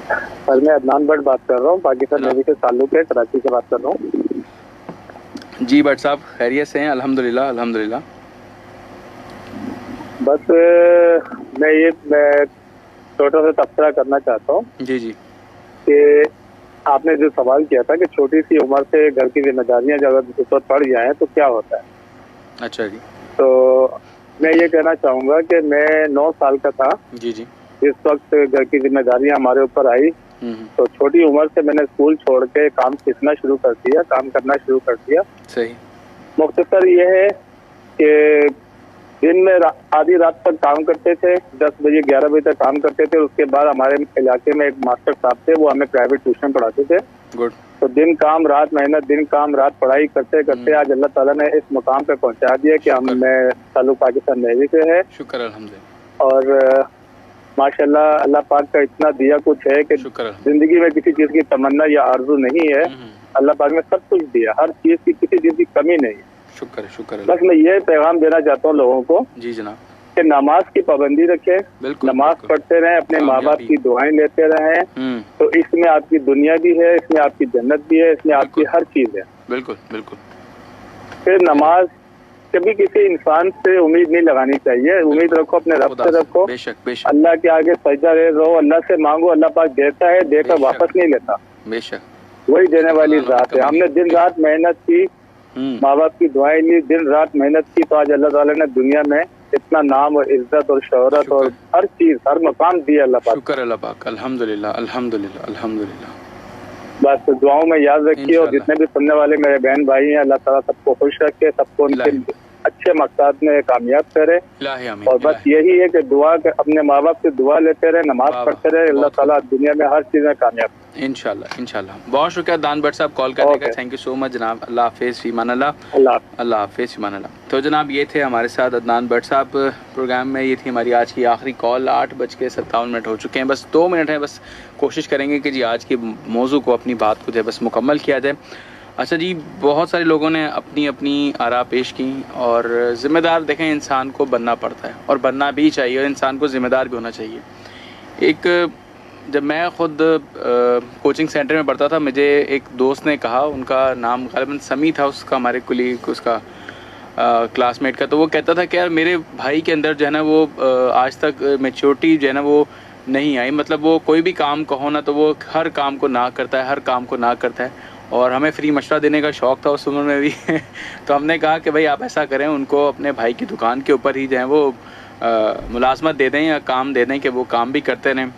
सर मैं अदनान भट्ट बात कर रहा हूँ, पाकिस्तान नेवी से ताल्लुक है, कराची से बात कर रहा हूँ। जी भट्ट साहब, खैरियत से हैं? अल्हम्दुलिल्लाह अल्हम्दुलिल्लाह। बस मैं छोटा सा तबसरा करना चाहता हूँ जी जी कि आपने जो सवाल किया था कि छोटी सी उम्र से घर की जिम्मेदारियां जब उस पर पड़ जाएं तो क्या होता है। अच्छा जी। तो मैं ये कहना चाहूँगा कि मैं 9 साल का था जी जी जिस वक्त घर की जिम्मेदारियां हमारे ऊपर आई, तो छोटी उम्र से मैंने स्कूल छोड़ के काम सीखना शुरू कर दिया, काम करना शुरू कर दिया। सही। मुख्तसर ये है कि दिन में आधी रात तक काम करते थे, 10 बजे 11 बजे तक काम करते थे। उसके बाद हमारे इलाके में एक मास्टर साहब थे, वो हमें प्राइवेट ट्यूशन पढ़ाते थे। गुड। तो दिन काम रात मेहनत, दिन काम रात पढ़ाई करते करते आज अल्लाह ताला ने इस मुकाम पे पहुंचा दिया कि मैं ताल्लुक पाकिस्तान नेवी से है। शुक्र अल्हम्दुलिल्लाह। और माशाल्लाह अल्लाह पाक का इतना दिया कुछ है कि जिंदगी में किसी चीज की तमन्ना या आरजू नहीं है। अल्लाह पाक ने सब कुछ दिया, हर चीज की, किसी चीज की कमी नहीं है। शुक्र शुक्र। बस मैं ये पैगाम देना चाहता हूँ लोगों को जी जनाब कि नमाज की पाबंदी रखें, नमाज पढ़ते रहें, अपने माँ बाप की दुआएं लेते रहें। तो इसमें आपकी दुनिया भी है, इसमें आपकी जन्नत भी है, इसमें आपकी हर चीज है। बिल्कुल बिल्कुल। फिर नमाज कभी किसी इंसान से उम्मीद नहीं लगानी चाहिए, उम्मीद रखो अपने रब से रखो। बेशक बेशक। अल्लाह के आगे सजदा रहो, अल्लाह से मांगो, अल्लाह पाक देता है, देकर वापस नहीं लेता। बेशक, वही देने वाली जात है। हमने दिन रात मेहनत की, माँ बाप की दुआएं ली, दिन रात मेहनत की, तो आज अल्लाह ताला ने दुनिया में इतना नाम और इज्जत और शोहरत और हर चीज, हर मकाम दिया अल्लाह पाक। शुक्र अल्लाह पाक, अल्हम्दुलिल्लाह अल्हम्दुलिल्लाह अल्हम्दुलिल्लाह। बस दुआओं में याद रखिए, और जितने भी सुनने वाले मेरे बहन भाई हैं, अल्लाह ताला सबको खुश रखे, सबको उनके अच्छे मकसद में कामयाब करे। और बस यही है कि दुआ अपने माँ बाप से दुआ लेते रहे, नमाज पढ़ते रहे, अल्लाह ताला दुनिया में हर चीज में कामयाब। इंशाल्लाह इंशाल्लाह। बहुत शुक्रिया दान भट्ट साहब कॉल करने का, थैंक यू सो मच जनाब। अल्लाह हाफिज़, फ़ीमान अल्लाह, अल्लाह हाफिज़, फ़ीमान अल्लाह। तो जनाब ये थे हमारे साथ अदनान भट्ट साहब प्रोग्राम में। ये थी हमारी आज की आखिरी कॉल। 8:57 हो चुके हैं, बस 2 मिनट है। बस कोशिश करेंगे कि जी आज के मौजू को, अपनी बात को जो है बस मुकम्मल किया जाए। अच्छा जी, बहुत सारे लोगों ने अपनी अपनी आरा पेश की, और ज़िम्मेदार देखें इंसान को बनना पड़ता है, और बनना भी चाहिए, और इंसान को ज़िम्मेदार भी होना चाहिए। जब मैं ख़ुद कोचिंग सेंटर में पढ़ता था, मुझे एक दोस्त ने कहा, उनका नाम गालिबन समी था, उसका हमारे कुलीग, उसका क्लासमेट का, तो वो कहता था कि यार मेरे भाई के अंदर जो है ना वो आज तक मैच्योरिटी जो है ना वो नहीं आई। मतलब वो कोई भी काम कहो ना तो वो हर काम को ना करता है, हर काम को ना करता है। और हमें फ्री मशवरा देने का शौक़ था उस उम्र में भी तो हमने कहा कि भाई आप ऐसा करें, उनको अपने भाई की दुकान के ऊपर ही जो है वो मुलाजमत दे दें या काम दे दें कि वो काम भी करते रहें।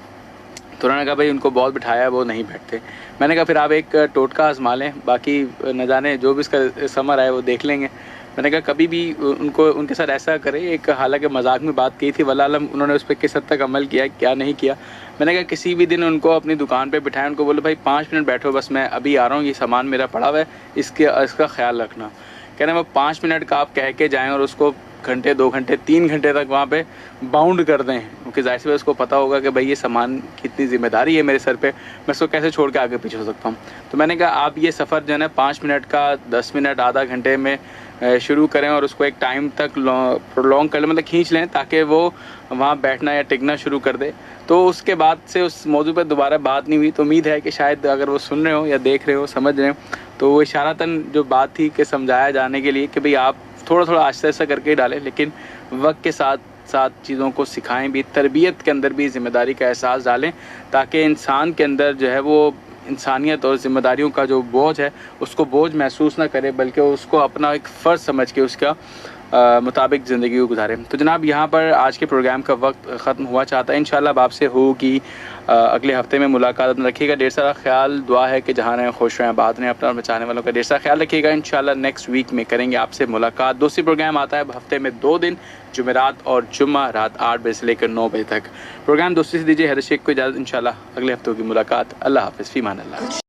तो उन्होंने कहा भाई उनको बहुत बिठाया, वो नहीं बैठते। मैंने कहा फिर आप एक टोटका आजमा लें, बाकी न जाने जो भी इसका समर आए वो देख लेंगे। मैंने कहा कभी भी उनके साथ ऐसा करें। एक हालांकि मजाक में बात की थी, वल्लाह आलम उन्होंने उस पर किस हद तक अमल किया, क्या नहीं किया। मैंने कहा किसी भी दिन उनको अपनी दुकान पे बिठाएं, उनको बोलो भाई 5 मिनट बैठो, बस मैं अभी आ रहा हूँ, ये सामान मेरा पड़ा हुआ है, इसका ख्याल रखना। कहना वो 5 मिनट का आप कह के जाएँ और उसको घंटे, 2 घंटे, 3 घंटे तक वहाँ पे बाउंड कर दें, क्योंकि जाहिर सी बात उसको पता होगा कि भाई ये सामान कितनी जिम्मेदारी है मेरे सर पे, मैं इसको कैसे छोड़ के आगे पीछे हो सकता हूँ। तो मैंने कहा आप ये सफ़र जो है ना 5 मिनट का, 10 मिनट, आधा घंटे में शुरू करें और उसको एक टाइम तक प्रोलॉन्ग कर लें, मतलब खींच लें, ताकि वो वहाँ बैठना या टिकना शुरू कर दे। तो उसके बाद से उस मौजू पर दोबारा बात नहीं हुई। तो उम्मीद है कि शायद अगर वो सुन रहे हो या देख रहे हो, समझ रहे हो, तो वो इशारतन जो बात थी कि समझाया जाने के लिए कि भाई आप थोड़ा थोड़ा आहिस्ता आहिस्ता करके ही डालें, लेकिन वक्त के साथ साथ चीज़ों को सिखाएं भी, तरबियत के अंदर भी ज़िम्मेदारी का एहसास डालें, ताकि इंसान के अंदर जो है वो इंसानियत और ज़िम्मेदारियों का जो बोझ है उसको बोझ महसूस ना करे, बल्कि उसको अपना एक फ़र्ज़ समझ के उसका मुताबिक ज़िंदगी को गुजारे। तो जनाब यहाँ पर आज के प्रोग्राम का वक्त ख़त्म हुआ चाहता है। इंशाल्लाह अब आपसे होगी अगले हफ्ते में मुलाकात। अपना रखिएगा ढेर सारा ख्याल। दुआ है कि जहाँ रहें खुश रहें, आबाद रहें, अपना बचाने वालों का ढेर सारा ख्याल रखिएगा। इंशाल्लाह नेक्स्ट वीक में करेंगे आपसे मुलाकात। दूसरी प्रोग्राम आता है हफ्ते में 2 दिन, जुमेरात और जुम्मा रात 8 बजे से लेकर 9 बजे तक। प्रोग्राम दोस्ती से दीजिए हैदर शेख को इजाज़त। इंशाल्लाह अगले हफ्ते की मुलाकात। अल्लाह हाफ़िज़, फ़ी अमान अल्लाह।